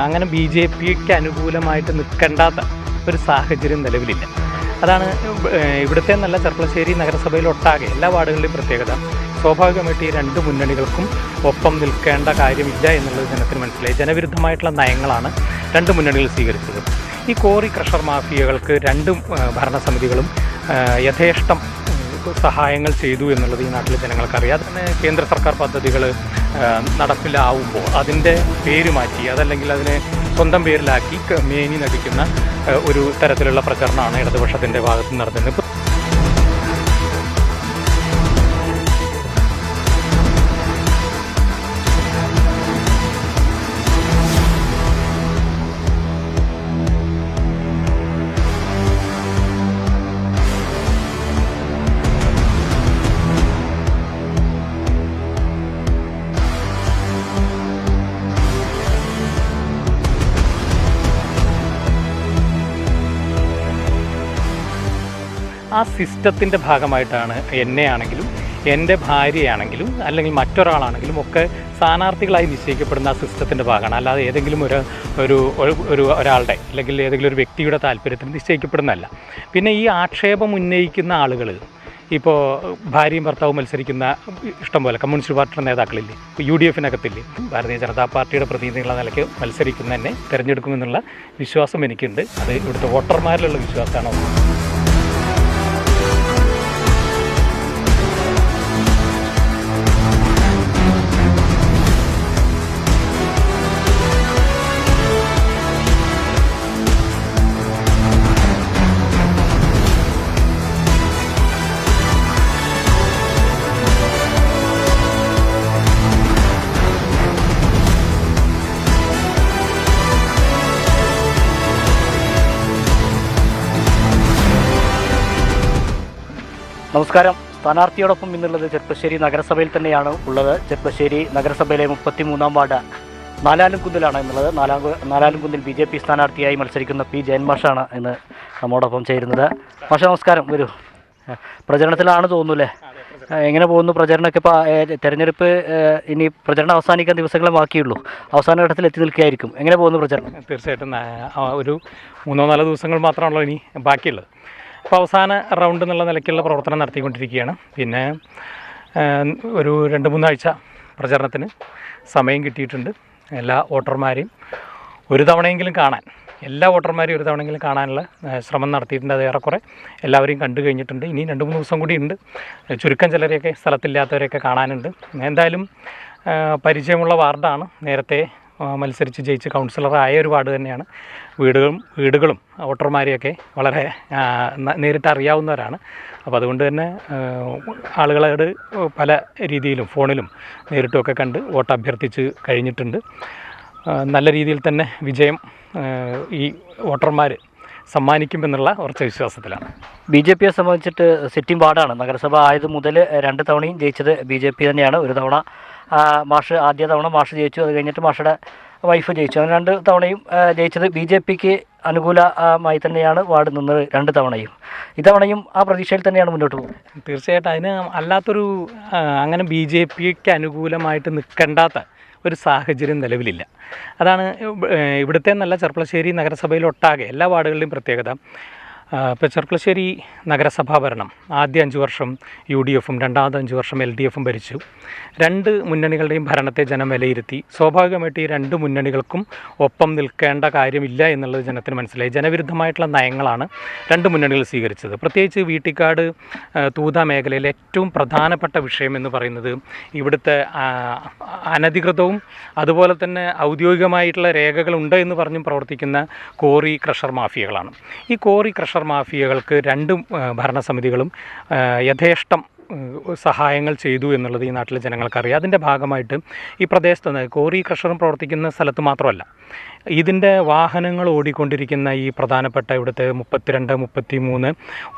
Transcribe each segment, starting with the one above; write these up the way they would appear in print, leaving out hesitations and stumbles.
അങ്ങനെ BJPക്ക് അനുകൂലമായിട്ട് നിൽക്കേണ്ടാത്ത ഒരു സാഹചര്യം നിലവിലില്ല. അതാണ് ഇവിടുത്തെ നല്ല ചെർപ്പളശ്ശേരി നഗരസഭയിലൊട്ടാകെ എല്ലാ വാർഡുകളുടെയും പ്രത്യേകത. സ്വാഭാവികമായിട്ട് ഈ രണ്ട് മുന്നണികൾക്കും ഒപ്പം നിൽക്കേണ്ട കാര്യമില്ല എന്നുള്ളത് ജനത്തിന് മനസ്സിലായി. ജനവിരുദ്ധമായിട്ടുള്ള നയങ്ങളാണ് രണ്ട് മുന്നണികൾ സ്വീകരിച്ചത്. ഈ കോറി ക്രഷർ മാഫിയകൾക്ക് രണ്ട് ഭരണസമിതികളും യഥേഷ്ടം സഹായങ്ങൾ ചെയ്തു എന്നുള്ളത് ഈ നാട്ടിലെ ജനങ്ങൾക്കറിയാം. അതിന് കേന്ദ്ര സർക്കാർ പദ്ധതികൾ നടപ്പിലാവുമ്പോൾ അതിൻ്റെ പേര് മാറ്റി അതല്ലെങ്കിൽ അതിനെ സ്വന്തം പേരിലാക്കി മേനി നടിക്കുന്ന ഒരു തരത്തിലുള്ള പ്രചരണമാണ് ഇടതുപക്ഷത്തിൻ്റെ ഭാഗത്ത് നടത്തുന്നത്. ആ സിസ്റ്റത്തിൻ്റെ ഭാഗമായിട്ടാണ് എന്നെയാണെങ്കിലും എൻ്റെ ഭാര്യയാണെങ്കിലും അല്ലെങ്കിൽ മറ്റൊരാളാണെങ്കിലും ഒക്കെ സ്ഥാനാർത്ഥികളായി നിശ്ചയിക്കപ്പെടുന്ന ആ സിസ്റ്റത്തിൻ്റെ ഭാഗമാണ്. അല്ലാതെ ഏതെങ്കിലും ഒരാളുടെ അല്ലെങ്കിൽ ഏതെങ്കിലും ഒരു വ്യക്തിയുടെ താല്പര്യത്തിന് നിശ്ചയിക്കപ്പെടുന്നതല്ല. പിന്നെ ഈ ആക്ഷേപം ഉന്നയിക്കുന്ന ആളുകൾ ഇപ്പോൾ ഭാര്യയും ഭർത്താവും മത്സരിക്കുന്ന ഇഷ്ടംപോലെ കമ്മ്യൂണിസ്റ്റ് പാർട്ടിയുടെ നേതാക്കളില്ലേ, UDF-നകത്തില്ലേ, ഭാരതീയ ജനതാ പാർട്ടിയുടെ പ്രതിനിധികളുടെ നിലയ്ക്ക് മത്സരിക്കുന്നതന്നെ തിരഞ്ഞെടുക്കുമെന്നുള്ള വിശ്വാസം എനിക്കുണ്ട്. അത് ഇവിടുത്തെ വോട്ടർമാരിലുള്ള വിശ്വാസമാണോ? നമസ്കാരം. സ്ഥാനാർത്ഥിയോടൊപ്പം ഇന്നുള്ളത് ചെർപ്പശ്ശേരി നഗരസഭയിൽ തന്നെയാണ് ഉള്ളത്. ചെർപ്പശ്ശേരി നഗരസഭയിലെ 33-ാം വാർഡ് നാലാലുംകുന്നിലാണ് എന്നുള്ളത്. നാലാലുംകുന്നിൽ BJP സ്ഥാനാർത്ഥിയായി മത്സരിക്കുന്ന P. ജയൻ മാഷാണ് ഇന്ന് നമ്മോടൊപ്പം ചേരുന്നത്. മാഷ നമസ്കാരം. വരൂ. പ്രചരണത്തിലാണ് തോന്നുന്നല്ലേ? എങ്ങനെ പോകുന്നു പ്രചരണമൊക്കെ? ഇപ്പോൾ തെരഞ്ഞെടുപ്പ് ഇനി പ്രചരണം അവസാനിക്കാൻ ദിവസങ്ങളെ ബാക്കിയുള്ളൂ. അവസാന ഘട്ടത്തിൽ എത്തി നിൽക്കുകയായിരിക്കും. എങ്ങനെ പോകുന്നു പ്രചരണം? തീർച്ചയായിട്ടും ഒരു 3-4 ദിവസങ്ങൾ മാത്രമാണല്ലോ ഇനി ബാക്കിയുള്ളത്. അപ്പോൾ അവസാന റൗണ്ട് എന്നുള്ള നിലയ്ക്കുള്ള പ്രവർത്തനം നടത്തിക്കൊണ്ടിരിക്കുകയാണ്. പിന്നെ ഒരു 2-3 ആഴ്ച പ്രചരണത്തിന് സമയം കിട്ടിയിട്ടുണ്ട്. എല്ലാ വോട്ടർമാരെയും ഒരു തവണയെങ്കിലും കാണാനുള്ള ശ്രമം നടത്തിയിട്ടുണ്ട്. അത് ഏറെക്കുറെ എല്ലാവരെയും കണ്ടു കഴിഞ്ഞിട്ടുണ്ട്. ഇനി 2-3 ദിവസം കൂടി ഉണ്ട്. ചുരുക്കം ചിലരെയൊക്കെ സ്ഥലത്തില്ലാത്തവരെയൊക്കെ കാണാനുണ്ട്. എന്തായാലും പരിചയമുള്ള വാർഡാണ്. നേരത്തെ മത്സരിച്ച് ജയിച്ച് കൗൺസിലറായ ഒരു വാർഡ് തന്നെയാണ്. വീടുകളും വോട്ടർമാരെയൊക്കെ വളരെ നേരിട്ട് അറിയാവുന്നവരാണ്. അപ്പോൾ അതുകൊണ്ട് തന്നെ ആളുകളോട് പല രീതിയിലും ഫോണിലും നേരിട്ടുമൊക്കെ കണ്ട് വോട്ട് അഭ്യർത്ഥിച്ച് കഴിഞ്ഞിട്ടുണ്ട്. നല്ല രീതിയിൽ തന്നെ വിജയം ഈ വോട്ടർമാർ സമ്മാനിക്കുമെന്നുള്ള ഉറച്ച വിശ്വാസത്തിലാണ്. BJPയെ സംബന്ധിച്ചിട്ട് സിറ്റിംഗ് വാർഡാണ്. നഗരസഭ ആയത് മുതൽ 2 തവണയും ജയിച്ചത് BJP തന്നെയാണ്. ഒരു തവണ ആദ്യ തവണ മാഷ് ജയിച്ചു. അത് കഴിഞ്ഞിട്ട് മാഷയുടെ വൈഫ് ജയിച്ചു. അങ്ങനെ 2 തവണയും ജയിച്ചത് BJPക്ക് അനുകൂലമായി തന്നെയാണ് വാർഡ് നിന്നത് 2 തവണയും. ഇത്തവണയും ആ പ്രതീക്ഷയിൽ തന്നെയാണ് മുന്നോട്ട് പോകുന്നത്. തീർച്ചയായിട്ടും അതിന് അല്ലാത്തൊരു അങ്ങനെ BJPക്ക് അനുകൂലമായിട്ട് നിൽക്കേണ്ടാത്ത ഒരു സാഹചര്യം നിലവിലില്ല. അതാണ് ഇവിടുത്തെ നല്ല ചെർപ്പളശ്ശേരി നഗരസഭയിലൊട്ടാകെ എല്ലാ വാർഡുകളുടെയും പ്രത്യേകത. ഇപ്പോൾ ചെർപ്പളശ്ശേരി നഗരസഭാ ഭരണം ആദ്യ 5 വർഷം UDF-ഉം രണ്ടാമത്തെ 5 വർഷം LDF-ഉം ഭരിച്ചു. 2 മുന്നണികളുടെയും ഭരണത്തെ ജനം വിലയിരുത്തി. സ്വാഭാവികമായിട്ട് ഈ 2 മുന്നണികൾക്കും ഒപ്പം നിൽക്കേണ്ട കാര്യമില്ല എന്നുള്ളത് ജനത്തിന് മനസ്സിലായി. ജനവിരുദ്ധമായിട്ടുള്ള നയങ്ങളാണ് 2 മുന്നണികൾ സ്വീകരിച്ചത്. പ്രത്യേകിച്ച് വീട്ടിക്കാട് തൂത മേഖലയിലെ ഏറ്റവും പ്രധാനപ്പെട്ട വിഷയം എന്ന് പറയുന്നത് ഇവിടുത്തെ അനധികൃതവും അതുപോലെ തന്നെ ഔദ്യോഗികമായിട്ടുള്ള രേഖകളുണ്ട് എന്ന് പറഞ്ഞും പ്രവർത്തിക്കുന്ന കോറി ക്രഷർ മാഫിയകളാണ്. ഈ കോറി ക്രഷർ മാഫിയകൾക്ക് 2 ഭരണസമിതികളും യഥേഷ്ടം സഹായങ്ങൾ ചെയ്തു എന്നുള്ളത് ഈ നാട്ടിലെ ജനങ്ങൾക്കറിയാം. അതിൻ്റെ ഭാഗമായിട്ട് ഈ പ്രദേശത്ത് കോറി ക്രഷറും പ്രവർത്തിക്കുന്ന സ്ഥലത്ത് മാത്രമല്ല, ഇതിൻ്റെ വാഹനങ്ങൾ ഓടിക്കൊണ്ടിരിക്കുന്ന ഈ പ്രധാനപ്പെട്ട ഇവിടുത്തെ 32, 33,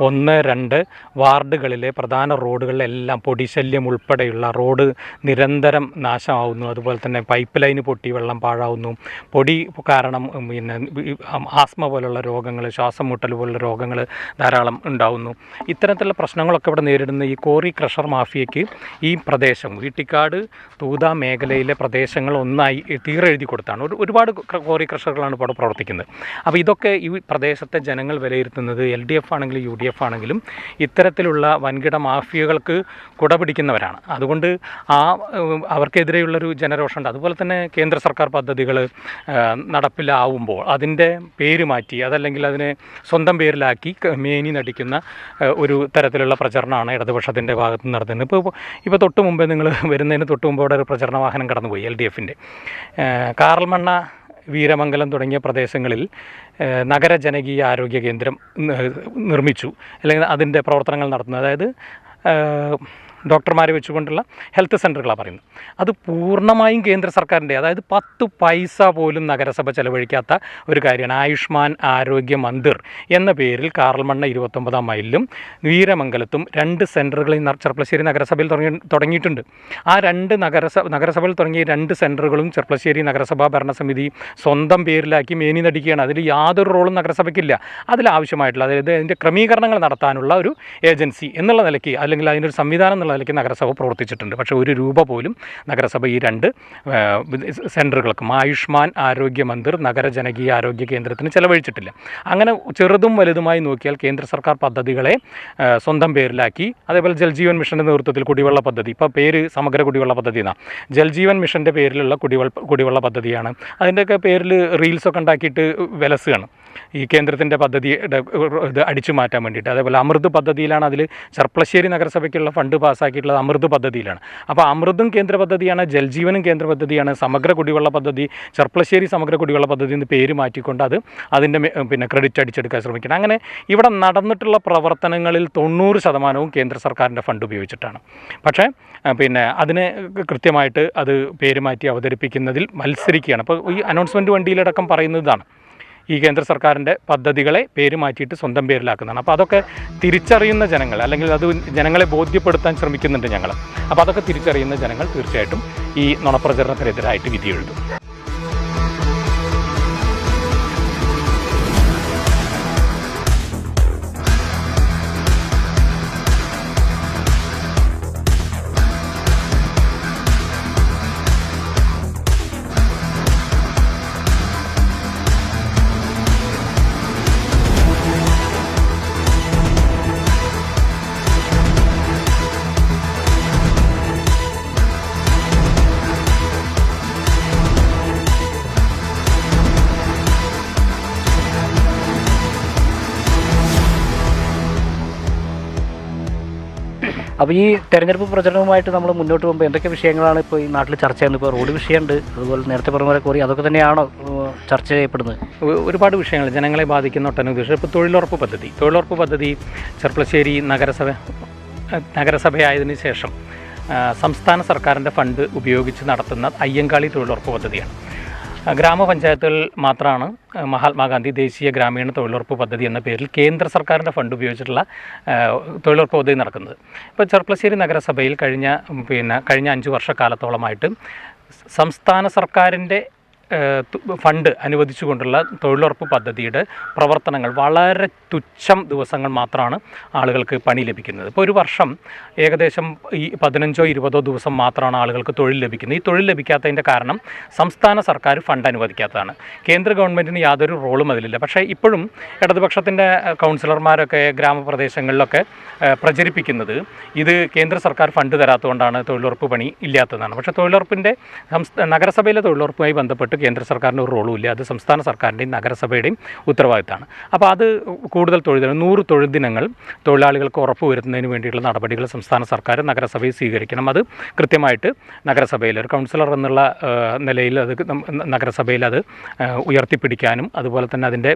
1, 2 വാർഡുകളിലെ പ്രധാന റോഡുകളിലെല്ലാം പൊടിശല്യം ഉൾപ്പെടെയുള്ള റോഡ് നിരന്തരം നാശമാവുന്നു. അതുപോലെ തന്നെ പൈപ്പ് ലൈന് പൊട്ടി വെള്ളം പാഴാവുന്നു. പൊടി കാരണം പിന്നെ ആസ്മ പോലുള്ള രോഗങ്ങൾ, ശ്വാസം മുട്ടൽ പോലുള്ള രോഗങ്ങൾ ധാരാളം ഉണ്ടാവുന്നു. ഇത്തരത്തിലുള്ള പ്രശ്നങ്ങളൊക്കെ ഇവിടെ നേരിടുന്ന ഈ ക്വാറി ക്രഷർ മാഫിയയ്ക്ക് ഈ പ്രദേശം വീട്ടിക്കാട് തൂത മേഖലയിലെ പ്രദേശങ്ങൾ ഒന്നായി തീരെഴുതി കൊടുത്താണ്. ഒരുപാട് ക്വാറി ക്രഷറുകളാണ് ഇപ്പോൾ അവിടെ പ്രവർത്തിക്കുന്നത്. അപ്പോൾ ഇതൊക്കെ ഈ പ്രദേശത്തെ ജനങ്ങൾ വിലയിരുത്തുന്നത് LDF ആണെങ്കിലും UDF ആണെങ്കിലും ഇത്തരത്തിലുള്ള വൻകിട മാഫിയകൾക്ക് കുടപിടിക്കുന്നവരാണ്. അതുകൊണ്ട് അവർക്കെതിരെയുള്ളൊരു ജനരോഷമുണ്ട്. അതുപോലെ തന്നെ കേന്ദ്ര സർക്കാർ പദ്ധതികൾ നടപ്പിലാവുമ്പോൾ അതിൻ്റെ പേര് മാറ്റി അതല്ലെങ്കിൽ അതിനെ സ്വന്തം പേരിലാക്കി മേനി നടിക്കുന്ന ഒരു തരത്തിലുള്ള പ്രചരണമാണ് ഇടതുപക്ഷത്തിൻ്റെ ഭാഗത്ത് നിന്ന് നടത്തുന്നത്. ഇപ്പോൾ തൊട്ട് മുമ്പേ നിങ്ങൾ വരുന്നതിന് തൊട്ട് മുമ്പ് അവിടെ ഒരു പ്രചരണ വാഹനം കടന്നുപോയി LDFൻ്റെ. കാറൽമണ്ണ, വീരമംഗലം തുടങ്ങിയ പ്രദേശങ്ങളിൽ നഗര ജനകീയ ആരോഗ്യ കേന്ദ്രം നിർമ്മിച്ചു, അല്ലെങ്കിൽ അതിൻ്റെ പ്രവർത്തനങ്ങൾ നടത്തുന്നത്, അതായത് ഡോക്ടർമാരെ വെച്ചുകൊണ്ടുള്ള ഹെൽത്ത് സെൻ്ററുകളാണ് പറയുന്നത്. അത് പൂർണ്ണമായും കേന്ദ്ര സർക്കാരിൻ്റെ, അതായത് 10 പൈസ പോലും നഗരസഭ ചെലവഴിക്കാത്ത ഒരു കാര്യമാണ്. ആയുഷ്മാൻ ആരോഗ്യ മന്ദിർ എന്ന പേരിൽ കാറൽമണ്ണ 29-ാം മൈലിലും വീരമംഗലത്തും 2 സെൻറ്ററുകൾ ചെർപ്പളശ്ശേരി നഗരസഭയിൽ തുടങ്ങിയിട്ടുണ്ട്. ആ 2 നഗരസഭയിൽ തുടങ്ങിയ 2 സെൻറ്ററുകളും ചെർപ്പളശ്ശേരി നഗരസഭാ ഭരണസമിതി സ്വന്തം പേരിലാക്കി മേനി നടിക്കുകയാണ്. അതിൽ യാതൊരു റോളും നഗരസഭയ്ക്കില്ല. അതിലാവശ്യമായിട്ടുള്ള, അതായത് അതിൻ്റെ ക്രമീകരണങ്ങൾ നടത്താനുള്ള ഒരു ഏജൻസി എന്നുള്ള നിലയ്ക്ക്, അല്ലെങ്കിൽ അതിൻ്റെ ഒരു സംവിധാനം എന്നുള്ള നിലയ്ക്ക് നഗരസഭ പ്രവർത്തിച്ചിട്ടുണ്ട്. പക്ഷേ ഒരു രൂപ പോലും നഗരസഭ ഈ 2 സെൻറ്ററുകൾക്കും, ആയുഷ്മാൻ ആരോഗ്യ മന്ദിർ, നഗര ജനകീയ ആരോഗ്യ കേന്ദ്രത്തിന് ചെലവഴിച്ചിട്ടില്ല. അങ്ങനെ ചെറുതും വലുതുമായി നോക്കിയാൽ കേന്ദ്ര സർക്കാർ പദ്ധതികളെ സ്വന്തം പേരിലാക്കി. അതേപോലെ ജൽജീവൻ മിഷൻ്റെ നേതൃത്വത്തിൽ കുടിവെള്ള പദ്ധതി, ഇപ്പോൾ പേര് സമഗ്ര കുടിവെള്ള പദ്ധതി എന്നാണ്. ജൽജീവൻ മിഷൻ്റെ പേരിലുള്ള കുടിവെള്ള പദ്ധതിയാണ്. അതിൻ്റെയൊക്കെ പേരിൽ റീൽസൊക്കെ ഉണ്ടാക്കിയിട്ട് വിലസുകയാണ് ഈ കേന്ദ്രത്തിൻ്റെ പദ്ധതിയുടെ ഇത് അടിച്ചു മാറ്റാൻ വേണ്ടിയിട്ട്. അതേപോലെ അമൃത് പദ്ധതിയിലാണ്, അതിൽ ചെർപ്പളശ്ശേരി നഗരസഭയ്ക്കുള്ള ഫണ്ട് പാസ്സാക്കിയിട്ടുള്ളത് അമൃത് പദ്ധതിയിലാണ്. അപ്പോൾ അമൃതും കേന്ദ്ര പദ്ധതിയാണ്, ജൽജീവനും കേന്ദ്ര പദ്ധതിയാണ്. സമഗ്ര കുടിവെള്ള പദ്ധതി ചെർപ്പളശ്ശേരി സമഗ്ര കുടിവെള്ള പദ്ധതി എന്ന് പേര് മാറ്റിക്കൊണ്ട് അതിൻ്റെ ക്രെഡിറ്റ് അടിച്ചെടുക്കാൻ ശ്രമിക്കണം. അങ്ങനെ ഇവിടെ നടന്നിട്ടുള്ള പ്രവർത്തനങ്ങളിൽ 90% കേന്ദ്ര സർക്കാരിൻ്റെ ഫണ്ട് ഉപയോഗിച്ചിട്ടാണ്. പക്ഷേ അതിനെ കൃത്യമായിട്ട് അത് പേര് മാറ്റി അവതരിപ്പിക്കുന്നതിൽ മത്സരിക്കുകയാണ്. അപ്പോൾ ഈ അനൗൺസ്മെൻറ്റ് വണ്ടിയിലടക്കം പറയുന്നതാണ് ഈ കേന്ദ്ര സർക്കാരിൻ്റെ പദ്ധതികളെ പേര് മാറ്റിയിട്ട് സ്വന്തം പേരിലാക്കുന്നതാണ്. അപ്പോൾ അതൊക്കെ തിരിച്ചറിയുന്ന ജനങ്ങൾ, അല്ലെങ്കിൽ അത് ജനങ്ങളെ ബോധ്യപ്പെടുത്താൻ ശ്രമിക്കുന്നുണ്ട് ഞങ്ങൾ. അപ്പോൾ അതൊക്കെ തിരിച്ചറിയുന്ന ജനങ്ങൾ തീർച്ചയായിട്ടും ഈ നുണപ്രചരണത്തിനെതിരായിട്ട് വിധി എഴുതും. അപ്പോൾ ഈ തെരഞ്ഞെടുപ്പ് പ്രചരണവുമായിട്ട് നമ്മൾ മുന്നോട്ട് പോകുമ്പോൾ എന്തൊക്കെ വിഷയങ്ങളാണ് ഇപ്പോൾ ഈ നാട്ടിൽ ചർച്ച ചെയ്യുന്നത്? ഇപ്പോൾ റോഡ് വിഷയമുണ്ട്, അതുപോലെ നേരത്തെ പറഞ്ഞ പോലെ കോറി, അതൊക്കെ തന്നെയാണോ ചർച്ച ചെയ്യപ്പെടുന്നത്? ഒരുപാട് വിഷയങ്ങൾ ജനങ്ങളെ ബാധിക്കുന്ന ഒട്ടനവധി വിഷയം. ഇപ്പോൾ തൊഴിലുറപ്പ് പദ്ധതി ചെർപ്പളശ്ശേരി നഗരസഭയായതിനു ശേഷം സംസ്ഥാന സർക്കാരിൻ്റെ ഫണ്ട് ഉപയോഗിച്ച് നടത്തുന്ന അയ്യങ്കാളി തൊഴിലുറപ്പ് പദ്ധതിയാണ്. ഗ്രാമപഞ്ചായത്തുകൾ മാത്രമാണ് മഹാത്മാഗാന്ധി ദേശീയ ഗ്രാമീണ തൊഴിലുറപ്പ് പദ്ധതി എന്ന പേരിൽ കേന്ദ്ര സർക്കാരിൻ്റെ ഫണ്ട് ഉപയോഗിച്ചിട്ടുള്ള തൊഴിലുറപ്പ് പദ്ധതി നടക്കുന്നത്. ഇപ്പോൾ ചെർപ്പളശ്ശേരി നഗരസഭയിൽ കഴിഞ്ഞ 5 വർഷക്കാലത്തോളമായിട്ട് സംസ്ഥാന സർക്കാരിൻ്റെ ഫണ്ട് അനുവദിച്ചുകൊണ്ടുള്ള തൊഴിലുറപ്പ് പദ്ധതിയുടെ പ്രവർത്തനങ്ങൾ വളരെ തുച്ഛം ദിവസങ്ങൾ മാത്രമാണ് ആളുകൾക്ക് പണി ലഭിക്കുന്നത്. ഇപ്പോൾ ഒരു വർഷം ഏകദേശം ഈ 15-20 ദിവസം മാത്രമാണ് ആളുകൾക്ക് തൊഴിൽ ലഭിക്കുന്നത്. ഈ തൊഴിൽ ലഭിക്കാത്തതിൻ്റെ കാരണം സംസ്ഥാന സർക്കാർ ഫണ്ട് അനുവദിക്കാത്തതാണ്. കേന്ദ്ര ഗവൺമെൻറ്റിന് യാതൊരു റോളും അതിലില്ല. പക്ഷേ ഇപ്പോഴും ഇടതുപക്ഷത്തിൻ്റെ കൗൺസിലർമാരൊക്കെ ഗ്രാമപ്രദേശങ്ങളിലൊക്കെ പ്രചരിപ്പിക്കുന്നത് ഇത് കേന്ദ്ര സർക്കാർ ഫണ്ട് തരാത്തതുകൊണ്ടാണ് തൊഴിലുറപ്പ് പണി ഇല്ലാത്തതാണ്. പക്ഷേ നഗരസഭയിലെ തൊഴിലുറപ്പുമായി ബന്ധപ്പെട്ട് കേന്ദ്ര സർക്കാരിൻ്റെ ഒരു റോളും ഇല്ല. അത് സംസ്ഥാന സർക്കാരിൻ്റെയും നഗരസഭയുടെയും ഉത്തരവാദിത്തമാണ്. അപ്പോൾ അത് കൂടുതൽ 100 തൊഴിൽ ദിനങ്ങൾ തൊഴിലാളികൾക്ക് ഉറപ്പുവരുത്തുന്നതിന് വേണ്ടിയിട്ടുള്ള നടപടികൾ സംസ്ഥാന സർക്കാർ നഗരസഭയിൽ സ്വീകരിക്കണം. അത് കൃത്യമായിട്ട് നഗരസഭയിൽ ഒരു കൗൺസിലർ എന്നുള്ള നിലയിൽ അത് നഗരസഭയിൽ അത് ഉയർത്തിപ്പിടിക്കാനും അതുപോലെ തന്നെ അതിൻ്റെ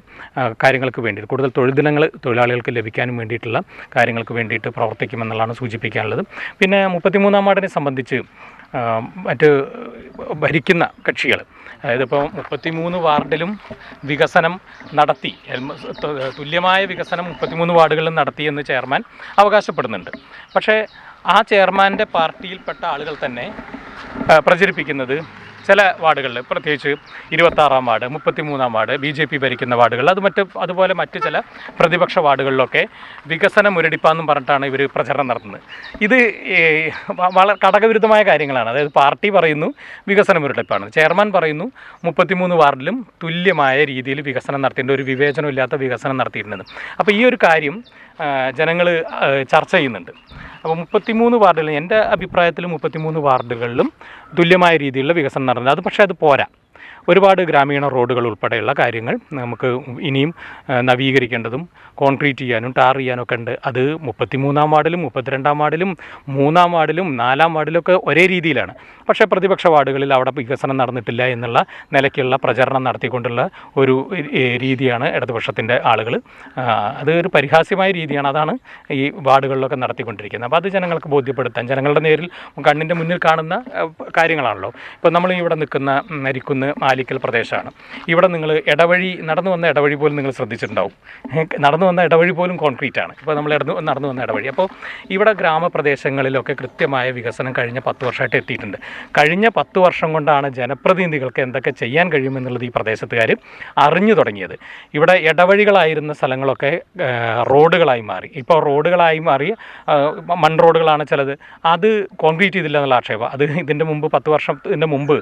കാര്യങ്ങൾക്ക് വേണ്ടി കൂടുതൽ തൊഴിൽ ദിനങ്ങൾ തൊഴിലാളികൾക്ക് ലഭിക്കാനും വേണ്ടിയിട്ടുള്ള കാര്യങ്ങൾക്ക് വേണ്ടിയിട്ട് പ്രവർത്തിക്കുമെന്നുള്ളതാണ് സൂചിപ്പിക്കാനുള്ളത്. പിന്നെ 33-ാം വാർഡിനെ സംബന്ധിച്ച് മറ്റ് ഭരിക്കുന്ന കക്ഷികൾ, അതായത് ഇപ്പോൾ 33 വാർഡിലും വികസനം നടത്തി, തുല്യമായ വികസനം 33 വാർഡുകളിലും നടത്തിയെന്ന് ചെയർമാൻ അവകാശപ്പെടുന്നുണ്ട്. പക്ഷേ ആ ചെയർമാൻ്റെ പാർട്ടിയിൽപ്പെട്ട ആളുകൾ തന്നെ പ്രചരിപ്പിക്കുന്നത് ചില വാർഡുകളിൽ, പ്രത്യേകിച്ച് 26-ാം വാർഡ്, 33-ാം വാർഡ്, BJP ഭരിക്കുന്ന വാർഡുകൾ, അതുപോലെ മറ്റ് ചില പ്രതിപക്ഷ വാർഡുകളിലൊക്കെ വികസന മുരടിപ്പാന്നും പറഞ്ഞിട്ടാണ് ഇവർ പ്രചരണം നടത്തുന്നത്. ഇത് വളരെ ഘടകവിരുദ്ധമായ കാര്യങ്ങളാണ്. അതായത് പാർട്ടി പറയുന്നു വികസന മുരടിപ്പാണ്, ചെയർമാൻ പറയുന്നു 33 വാർഡിലും തുല്യമായ രീതിയിൽ വികസനം നടത്തേണ്ട, ഒരു വിവേചനമില്ലാത്ത വികസനം നടത്തിയിരുന്നത്. അപ്പോൾ ഈ ഒരു കാര്യം ജനങ്ങൾ ചർച്ച ചെയ്യുന്നുണ്ട്. അപ്പോൾ 33 വാർഡുകളിലും, എൻ്റെ അഭിപ്രായത്തിൽ 33 വാർഡുകളിലും തുല്യമായ രീതിയിലുള്ള വികസനം നടന്നത്. അത് പോരാ. ഒരുപാട് ഗ്രാമീണ റോഡുകൾ ഉൾപ്പെടെയുള്ള കാര്യങ്ങൾ നമുക്ക് ഇനിയും നവീകരിക്കേണ്ടതും കോൺക്രീറ്റ് ചെയ്യാനും ടാർ ചെയ്യാനൊക്കെ ഉണ്ട്. അത് 33-ാം വാർഡിലും 32-ാം വാർഡിലും 3-ാം വാർഡിലും 4-ാം വാർഡിലൊക്കെ ഒരേ രീതിയിലാണ്. പക്ഷേ പ്രതിപക്ഷ വാർഡുകളിൽ അവിടെ വികസനം നടന്നിട്ടില്ല എന്നുള്ള നിലയ്ക്കുള്ള പ്രചരണം നടത്തിക്കൊണ്ടുള്ള ഒരു രീതിയാണ് ഇടതുപക്ഷത്തിൻ്റെ ആളുകൾ. അത് ഒരു പരിഹാസ്യമായ രീതിയാണ്. അതാണ് ഈ വാർഡുകളിലൊക്കെ നടത്തിക്കൊണ്ടിരിക്കുന്നത്. അപ്പോൾ അത് ജനങ്ങൾക്ക് ബോധ്യപ്പെടുത്താൻ, ജനങ്ങളുടെ നേരിൽ കണ്ണിൻ്റെ മുന്നിൽ കാണുന്ന കാര്യങ്ങളാണല്ലോ. ഇപ്പോൾ നമ്മൾ ഇവിടെ നിൽക്കുന്ന നരിക്കുന്ന് മാലിക്കൽ പ്രദേശമാണ്. ഇവിടെ നിങ്ങൾ നടന്നു വന്ന ഇടവഴി പോലും നിങ്ങൾ ശ്രദ്ധിച്ചിട്ടുണ്ടാവും. നടന്നു വന്ന ഇടവഴി പോലും കോൺക്രീറ്റാണ്. ഇപ്പോൾ നമ്മൾ നടന്നു വന്ന ഇടവഴി. അപ്പോൾ ഇവിടെ ഗ്രാമപ്രദേശങ്ങളിലൊക്കെ കൃത്യമായ വികസനം കഴിഞ്ഞ 10 വർഷമായിട്ട് എത്തിയിട്ടുണ്ട്. കഴിഞ്ഞ 10 വർഷം കൊണ്ടാണ് ജനപ്രതിനിധികൾക്ക് എന്തൊക്കെ ചെയ്യാൻ കഴിയുമെന്നുള്ളത് ഈ പ്രദേശത്തുകാർ അറിഞ്ഞു തുടങ്ങിയത്. ഇവിടെ ഇടവഴികളായിരുന്ന സ്ഥലങ്ങളൊക്കെ റോഡുകളായി മാറി. ഇപ്പോൾ റോഡുകളായി മാറി മൺ റോഡുകളാണ് ചിലത്. അത് കോൺക്രീറ്റ് ചെയ്തില്ല എന്നുള്ള ആക്ഷേപം. അത് ഇതിൻ്റെ മുമ്പ് 10 വർഷത്തിൻ്റെ മുമ്പ്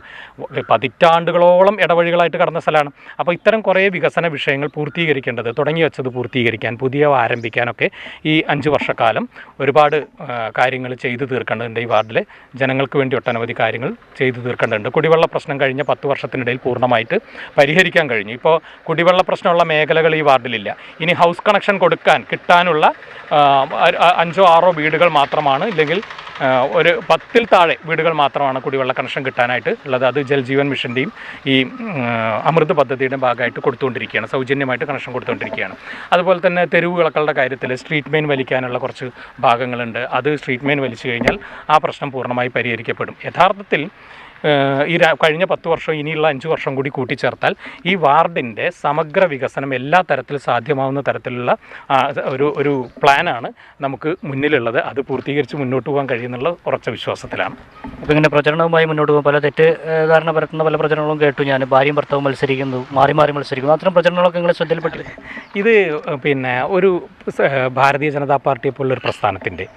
പതിറ്റാണ്ടുകളോളം ഇടവഴികളായിട്ട് കടന്ന സ്ഥലമാണ്. അപ്പോൾ ഇത്തരം കുറേ വികസന വിഷയങ്ങൾ പൂർത്തീകരിക്കേണ്ടത്, തുടങ്ങി വെച്ചത് പൂർത്തീകരിക്കാൻ, പുതിയ ആരംഭിക്കാനൊക്കെ ഈ 5 വർഷക്കാലം ഒരുപാട് കാര്യങ്ങൾ ചെയ്തു തീർക്കേണ്ടതുണ്ട്. ഈ വാർഡിലെ ജനങ്ങൾക്ക് വേണ്ടി ഒട്ടനവധി കാര്യങ്ങൾ ചെയ്തു തീർക്കേണ്ടതുണ്ട്. കുടിവെള്ള പ്രശ്നം കഴിഞ്ഞ 10 വർഷത്തിനിടയിൽ പൂർണ്ണമായിട്ട് പരിഹരിക്കാൻ കഴിഞ്ഞു. ഇപ്പോൾ കുടിവെള്ള പ്രശ്നമുള്ള മേഖലകൾ ഈ വാർഡിലില്ല. ഇനി ഹൗസ് കണക്ഷൻ കിട്ടാനുള്ള 5ഓ 6ഓ വീടുകൾ മാത്രമാണ്, ഇല്ലെങ്കിൽ ഒരു 10-ൽ താഴെ വീടുകൾ മാത്രമാണ് കുടിവെള്ള കണക്ഷൻ കിട്ടാനായിട്ട് ഉള്ളത്. അത് ജൽജീവൻ മിഷൻ്റെയും ഈ അമൃത് പദ്ധതിയുടെയും ഭാഗമായിട്ട് കൊടുത്തുകൊണ്ടിരിക്കുകയാണ്, സൗജന്യമായിട്ട് കണക്ഷൻ കൊടുത്തുകൊണ്ടിരിക്കുകയാണ്. അതുപോലെ തന്നെ തെരുവ് വിളക്കളുടെ കാര്യത്തിൽ സ്ട്രീറ്റ് മെയിൻ വലിക്കാനുള്ള കുറച്ച് ഭാഗങ്ങളുണ്ട്. അത് സ്ട്രീറ്റ് മെയിൻ വലിച്ചു കഴിഞ്ഞാൽ ആ പ്രശ്നം പൂർണ്ണമായി പരിഹരിക്കപ്പെടും. യഥാർത്ഥത്തിൽ ഈ കഴിഞ്ഞ 10 വർഷം ഇനിയുള്ള 5 വർഷം കൂടി കൂട്ടിച്ചേർത്താൽ ഈ വാർഡിൻ്റെ സമഗ്ര വികസനം എല്ലാ തരത്തിലും സാധ്യമാവുന്ന തരത്തിലുള്ള ഒരു പ്ലാനാണ് നമുക്ക് മുന്നിലുള്ളത്. അത് പൂർത്തീകരിച്ച് മുന്നോട്ട് പോകാൻ കഴിയുന്നുള്ള ഉറച്ച വിശ്വാസത്തിലാണ്. അപ്പോൾ ഇങ്ങനെ പ്രചരണവുമായി മുന്നോട്ട് പോകും, പല തെറ്റിദ്ധാരണ പരത്തുന്ന പല പ്രചരണങ്ങളും കേട്ടു ഞാൻ. ഭാര്യയും ഭർത്താവും മത്സരിക്കുന്നു, മാറി മത്സരിക്കുന്നു, അത്തരം പ്രചരണങ്ങളൊക്കെ നിങ്ങളെ ശ്രദ്ധയിൽപ്പെട്ടില്ല? ഇത് ഒരു ഭാരതീയ ജനതാ പാർട്ടിയെ പോലുള്ളൊരു പ്രസ്ഥാനത്തിൻ്റെ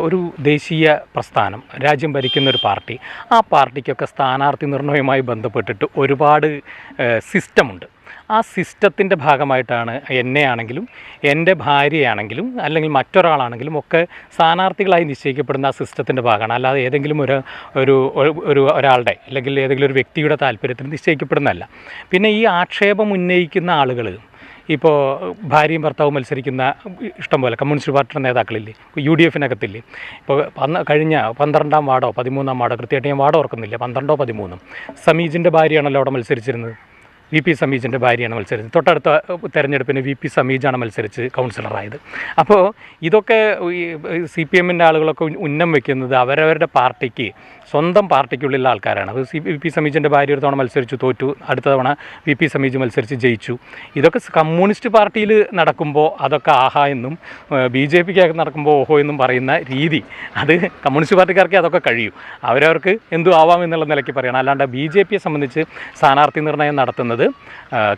ഒരു ദേശീയ പ്രസ്ഥാനം, രാജ്യം ഭരിക്കുന്ന ഒരു പാർട്ടി, ആ പാർട്ടിക്കൊക്കെ സ്ഥാനാർത്ഥി നിർണ്ണയവുമായി ബന്ധപ്പെട്ടിട്ട് ഒരുപാട് സിസ്റ്റമുണ്ട്. ആ സിസ്റ്റത്തിൻ്റെ ഭാഗമായിട്ടാണ് എന്നെയാണെങ്കിലും എൻ്റെ ഭാര്യയാണെങ്കിലും അല്ലെങ്കിൽ മറ്റൊരാളാണെങ്കിലും ഒക്കെ സ്ഥാനാർത്ഥികളായി നിശ്ചയിക്കപ്പെടുന്ന ആ സിസ്റ്റത്തിൻ്റെ ഭാഗമാണ്. അല്ലാതെ ഏതെങ്കിലും ഒരാളുടെ അല്ലെങ്കിൽ ഏതെങ്കിലും ഒരു വ്യക്തിയുടെ താല്പര്യത്തിന് നിശ്ചയിക്കപ്പെടുന്നതല്ല. പിന്നെ ഈ ആക്ഷേപം ഉന്നയിക്കുന്ന ആളുകൾ, ഇപ്പോൾ ഭാര്യയും ഭർത്താവും മത്സരിക്കുന്ന ഇഷ്ടംപോലെ കമ്മ്യൂണിസ്റ്റ് പാർട്ടിയുടെ നേതാക്കളില്ലേ, UDF-നകത്തില്ലേ. ഇപ്പോൾ കഴിഞ്ഞ 12-ാം വാർഡോ 13-ാം വാർഡോ, കൃത്യമായിട്ട് ഞാൻ വാർഡ് ഓർക്കുന്നില്ല, 12ഓ 13ഉം സമീജിൻ്റെ ഭാര്യയാണല്ലോ അവിടെ മത്സരിച്ചിരുന്നത്. VP സമീജിൻ്റെ ഭാര്യയാണ് മത്സരിച്ചത്. തൊട്ടടുത്ത തെരഞ്ഞെടുപ്പിന് VP സമീജാണ് മത്സരിച്ച് കൗൺസിലറായത്. അപ്പോൾ ഇതൊക്കെ CPM-ൻ്റെ ആളുകളൊക്കെ ഉന്നം വയ്ക്കുന്നത് അവരവരുടെ പാർട്ടിക്ക്, സ്വന്തം പാർട്ടിക്കുള്ളിലുള്ള ആൾക്കാരാണ്. അത് VP സമീജിൻ്റെ ഭാര്യ ഒരു തവണ മത്സരിച്ചു തോറ്റു, അടുത്ത തവണ VP സമീജ് മത്സരിച്ച് ജയിച്ചു. ഇതൊക്കെ കമ്മ്യൂണിസ്റ്റ് പാർട്ടിയിൽ നടക്കുമ്പോൾ അതൊക്കെ ആഹാ എന്നും BJP-ക്ക് നടക്കുമ്പോൾ ഓഹോ എന്നും പറയുന്ന രീതി, അത് കമ്മ്യൂണിസ്റ്റ് പാർട്ടിക്കാർക്ക് അതൊക്കെ കഴിയും. അവരവർക്ക് എന്തു ആവാം എന്നുള്ള നിലയ്ക്ക് പറയണം. അല്ലാണ്ട് BJP-യെ സംബന്ധിച്ച് സ്ഥാനാർത്ഥി നിർണ്ണയം നടത്തുന്നത്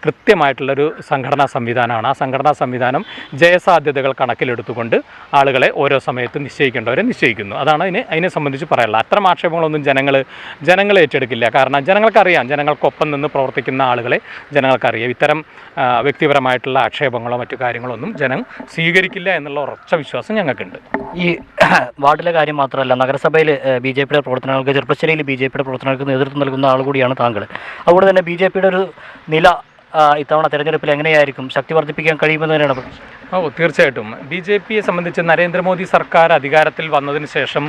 കൃത്യമായിട്ടുള്ളൊരു സംഘടനാ സംവിധാനമാണ്. ആ സംഘടനാ സംവിധാനം ജയസാധ്യതകൾ കണക്കിലെടുത്തുകൊണ്ട് ആളുകളെ ഓരോ സമയത്തും നിശ്ചയിക്കേണ്ടവരെ നിശ്ചയിക്കുന്നു. അതാണ് അതിനെ സംബന്ധിച്ച് പറയാനുള്ളത്. അത്തരം ആക്ഷേപങ്ങളൊന്നും ജനങ്ങൾ ഏറ്റെടുക്കില്ല. കാരണം ജനങ്ങൾക്കറിയാം, ജനങ്ങൾക്കൊപ്പം നിന്ന് പ്രവർത്തിക്കുന്ന ആളുകളെ ജനങ്ങൾക്കറിയാം. ഇത്തരം വ്യക്തിപരമായിട്ടുള്ള ആക്ഷേപങ്ങളോ മറ്റു കാര്യങ്ങളോ ഒന്നും ജനം സ്വീകരിക്കില്ല എന്നുള്ള ഉറച്ച വിശ്വാസം ഞങ്ങൾക്കുണ്ട്. ഈ വാർഡിലെ കാര്യം മാത്രമല്ല, നഗരസഭയിൽ BJP-യുടെ പ്രവർത്തനങ്ങൾക്ക്, ചെർപ്പശ്ശേരിയിൽ BJP-യുടെ പ്രവർത്തനങ്ങൾക്ക് നേതൃത്വം നൽകുന്ന ആൾ കൂടിയാണ് താങ്കൾ. അതുകൊണ്ട് തന്നെ BJP-യുടെ ഒരു നില ഇത്തവണ തെരഞ്ഞെടുപ്പിൽ എങ്ങനെയായിരിക്കും, ശക്തി വർദ്ധിപ്പിക്കാൻ കഴിയുമെന്ന് തന്നെയാണ്? തീർച്ചയായിട്ടും BJP-യെ സംബന്ധിച്ച് നരേന്ദ്രമോദി സർക്കാർ അധികാരത്തിൽ വന്നതിന് ശേഷം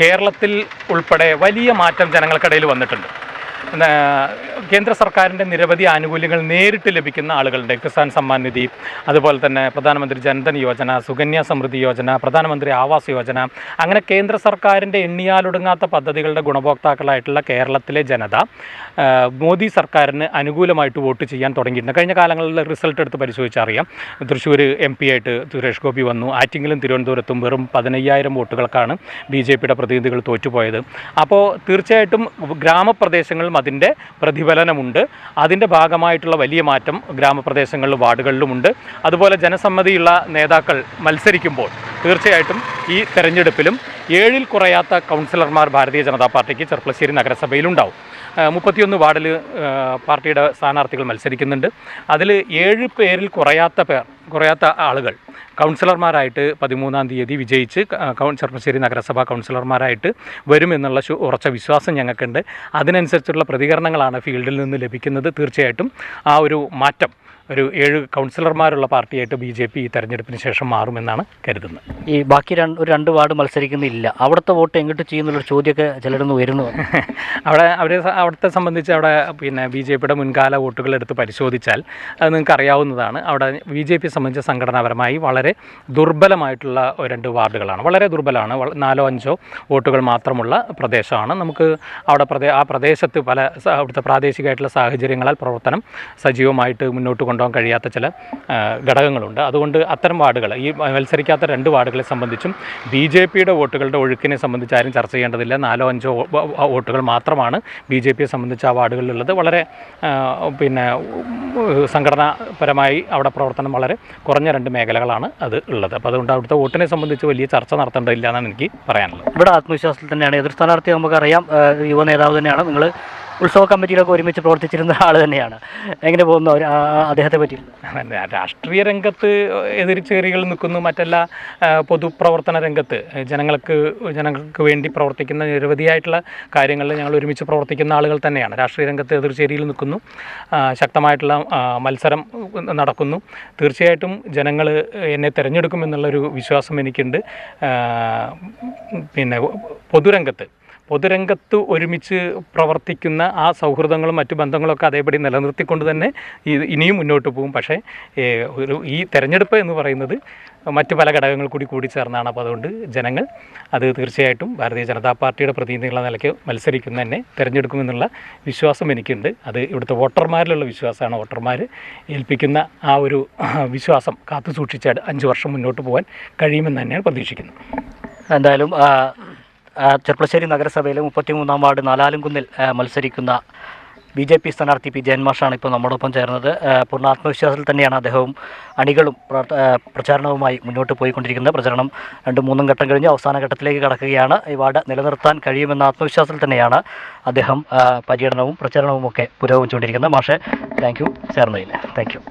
കേരളത്തിൽ ഉൾപ്പെടെ വലിയ മാറ്റം ജനങ്ങൾക്കിടയിൽ വന്നിട്ടുണ്ട്. കേന്ദ്ര സർക്കാരിൻ്റെ നിരവധി ആനുകൂല്യങ്ങൾ നേരിട്ട് ലഭിക്കുന്ന ആളുകളുണ്ട്. കിസാൻ സമ്മാൻ നിധി, അതുപോലെ തന്നെ പ്രധാനമന്ത്രി ജൻധൻ യോജന, സുകന്യ സമൃദ്ധി യോജന, പ്രധാനമന്ത്രി ആവാസ് യോജന, അങ്ങനെ കേന്ദ്ര സർക്കാരിൻ്റെ എണ്ണിയാലൊടുങ്ങാത്ത പദ്ധതികളുടെ ഗുണഭോക്താക്കളായിട്ടുള്ള കേരളത്തിലെ ജനത മോദി സർക്കാരിന് അനുകൂലമായിട്ട് വോട്ട് ചെയ്യാൻ തുടങ്ങിയിട്ടുണ്ട്. കഴിഞ്ഞ കാലങ്ങളിൽ റിസൾട്ട് എടുത്ത് പരിശോധിച്ചാൽ അറിയാം. തൃശ്ശൂർ MP ആയിട്ട് സുരേഷ് ഗോപി വന്നു. ആറ്റിങ്ങിലും തിരുവനന്തപുരത്തും വെറും 15,000 വോട്ടുകൾക്കാണ് BJP-യുടെ പ്രതിനിധികൾ തോറ്റുപോയത്. അപ്പോൾ തീർച്ചയായിട്ടും ഗ്രാമപ്രദേശങ്ങളിൽ എന്തായാലും അതിൻ്റെ പ്രതിഫലനമുണ്ട്. അതിൻ്റെ ഭാഗമായിട്ടുള്ള വലിയ മാറ്റം ഗ്രാമപ്രദേശങ്ങളിലും വാർഡുകളിലുമുണ്ട്. അതുപോലെ ജനസമ്മതിയുള്ള നേതാക്കൾ മത്സരിക്കുമ്പോൾ തീർച്ചയായിട്ടും ഈ തെരഞ്ഞെടുപ്പിലും 7-ൽ കുറയാത്ത കൗൺസിലർമാർ ഭാരതീയ ജനതാ പാർട്ടിക്ക് ചെർപ്പളശ്ശേരി നഗരസഭയിലുണ്ടാവും. 31 വാർഡിൽ പാർട്ടിയുടെ സ്ഥാനാർത്ഥികൾ മത്സരിക്കുന്നുണ്ട്. അതിൽ 7 പേരിൽ കുറയാത്ത ആളുകൾ കൗൺസിലർമാരായിട്ട് 13-ാം തീയതി വിജയിച്ച് ചെർപ്പളശ്ശേരി നഗരസഭാ കൗൺസിലർമാരായിട്ട് വരുമെന്നുള്ള ഉറച്ച വിശ്വാസം ഞങ്ങൾക്കുണ്ട്. അതിനനുസരിച്ചുള്ള പ്രതികരണങ്ങളാണ് ഫീൽഡിൽ നിന്ന് ലഭിക്കുന്നത്. തീർച്ചയായിട്ടും ആ ഒരു മാറ്റം ഒരു 7 കൗൺസിലർമാരുള്ള പാർട്ടിയായിട്ട് BJP ഈ തെരഞ്ഞെടുപ്പിന് ശേഷം മാറുമെന്നാണ് കരുതുന്നത്. ഈ ബാക്കി ഒരു 2 വാർഡ് മത്സരിക്കുന്നില്ല, അവിടുത്തെ വോട്ട് എങ്ങോട്ട് ചെയ്യുന്നുള്ളൊരു ചോദ്യമൊക്കെ ചിലരൊന്ന് വരുന്നു. അവിടുത്തെ സംബന്ധിച്ച് അവിടെ പിന്നെ BJPയുടെ മുൻകാല വോട്ടുകൾ എടുത്ത് പരിശോധിച്ചാൽ അത് നിങ്ങൾക്ക് അറിയാവുന്നതാണ്. അവിടെ BJP സംബന്ധിച്ച സംഘടനാപരമായി വളരെ ദുർബലമായിട്ടുള്ള 2 വാർഡുകളാണ്. വളരെ ദുർബലമാണ്. 4-5 വോട്ടുകൾ മാത്രമുള്ള പ്രദേശമാണ്. നമുക്ക് അവിടെ ആ പ്രദേശത്ത് അവിടുത്തെ പ്രാദേശികമായിട്ടുള്ള സാഹചര്യങ്ങളാൽ പ്രവർത്തനം സജീവമായിട്ട് മുന്നോട്ട് കൊണ്ടുപോകാൻ കഴിയാത്ത ചില ഘടകങ്ങളുണ്ട്. അതുകൊണ്ട് അത്തരം വാർഡുകൾ, ഈ മത്സരിക്കാത്ത 2 വാർഡുകളെ സംബന്ധിച്ചും BJPയുടെ വോട്ടുകളുടെ ഒഴുക്കിനെ സംബന്ധിച്ച് ആരും ചർച്ച ചെയ്യേണ്ടതില്ല. 4-5 വോട്ടുകൾ മാത്രമാണ് BJPയെ സംബന്ധിച്ച് ആ വാർഡുകളിലുള്ളത്. വളരെ പിന്നെ സംഘടനാപരമായി അവിടെ പ്രവർത്തനം വളരെ കുറഞ്ഞ 2 മേഖലകളാണ് അത് ഉള്ളത്. അപ്പോൾ അതുകൊണ്ട് അവിടുത്തെ വോട്ടിനെ സംബന്ധിച്ച് വലിയ ചർച്ച നടത്തേണ്ടതില്ല എന്നാണ് എനിക്ക് പറയാനുള്ളത്. ഇവിടെ ആത്മവിശ്വാസത്തിൽ തന്നെയാണ്. എതിർ സ്ഥാനാർത്ഥി നമുക്കറിയാം, യുവ നേതാവ് തന്നെയാണ്. നിങ്ങൾ ഉത്സവ കമ്മിറ്റിയിലൊക്കെ ഒരുമിച്ച് പ്രവർത്തിച്ചിരുന്ന ആൾ തന്നെയാണ്. എങ്ങനെ പോകുന്നു അദ്ദേഹത്തെ പറ്റി? രാഷ്ട്രീയ രംഗത്ത് എതിർചേരികൾ നിൽക്കുന്നു. മറ്റെല്ലാ പൊതുപ്രവർത്തന രംഗത്ത് ജനങ്ങൾക്ക് വേണ്ടി പ്രവർത്തിക്കുന്ന നിരവധിയായിട്ടുള്ള കാര്യങ്ങളിൽ ഞങ്ങൾ ഒരുമിച്ച് പ്രവർത്തിക്കുന്ന ആളുകൾ തന്നെയാണ്. രാഷ്ട്രീയ രംഗത്ത് എതിർചേരിയിൽ നിൽക്കുന്നു. ശക്തമായിട്ടുള്ള മത്സരം നടക്കുന്നു. തീർച്ചയായിട്ടും ജനങ്ങൾ എന്നെ തിരഞ്ഞെടുക്കുമെന്നുള്ളൊരു വിശ്വാസം എനിക്കുണ്ട്. പിന്നെ പൊതുരംഗത്ത് ഒരുമിച്ച് പ്രവർത്തിക്കുന്ന ആ സൗഹൃദങ്ങളും മറ്റു ബന്ധങ്ങളൊക്കെ അതേപടി നിലനിർത്തിക്കൊണ്ട് തന്നെ ഇനിയും മുന്നോട്ട് പോകും. പക്ഷേ ഈ തെരഞ്ഞെടുപ്പ് എന്ന് പറയുന്നത് മറ്റു പല ഘടകങ്ങൾ കൂടി ചേർന്നാണ്. അപ്പോൾ അതുകൊണ്ട് ജനങ്ങൾ അത് തീർച്ചയായിട്ടും ഭാരതീയ ജനതാ പാർട്ടിയുടെ പ്രതിനിധികളുടെ നിലയ്ക്ക് മത്സരിക്കുന്ന തന്നെ തിരഞ്ഞെടുക്കുമെന്നുള്ള വിശ്വാസം എനിക്കുണ്ട്. അത് ഇവിടുത്തെ വോട്ടർമാരിലുള്ള വിശ്വാസമാണ്. വോട്ടർമാർ ഏൽപ്പിക്കുന്ന ആ ഒരു വിശ്വാസം കാത്തു സൂക്ഷിച്ച് 5 വർഷം മുന്നോട്ട് പോകാൻ കഴിയുമെന്ന് തന്നെയാണ് പ്രതീക്ഷിക്കുന്നത്. എന്തായാലും ചെർപ്പളശ്ശേരി നഗരസഭയിലെ 33-ാം വാർഡ് നാലാലുംകുന്നിൽ മത്സരിക്കുന്ന BJP സ്ഥാനാർത്ഥി P. ജയൻ മാഷാണ് ഇപ്പോൾ നമ്മോടൊപ്പം ചേർന്നത്. പൂർണ്ണ ആത്മവിശ്വാസത്തിൽ തന്നെയാണ് അദ്ദേഹവും അണികളും പ്രചാരണവുമായി മുന്നോട്ട് പോയിക്കൊണ്ടിരിക്കുന്നത്. പ്രചരണം 2-3 ഘട്ടം കഴിഞ്ഞ് അവസാന ഘട്ടത്തിലേക്ക് കടക്കുകയാണ്. ഈ വാർഡ് നിലനിർത്താൻ കഴിയുമെന്ന ആത്മവിശ്വാസത്തിൽ തന്നെയാണ് അദ്ദേഹം പര്യടനവും പ്രചരണവും ഒക്കെ പുരോഗമിച്ചുകൊണ്ടിരിക്കുന്നത്. മാഷെ, താങ്ക് യു ചേർന്നതിന്. Thank U.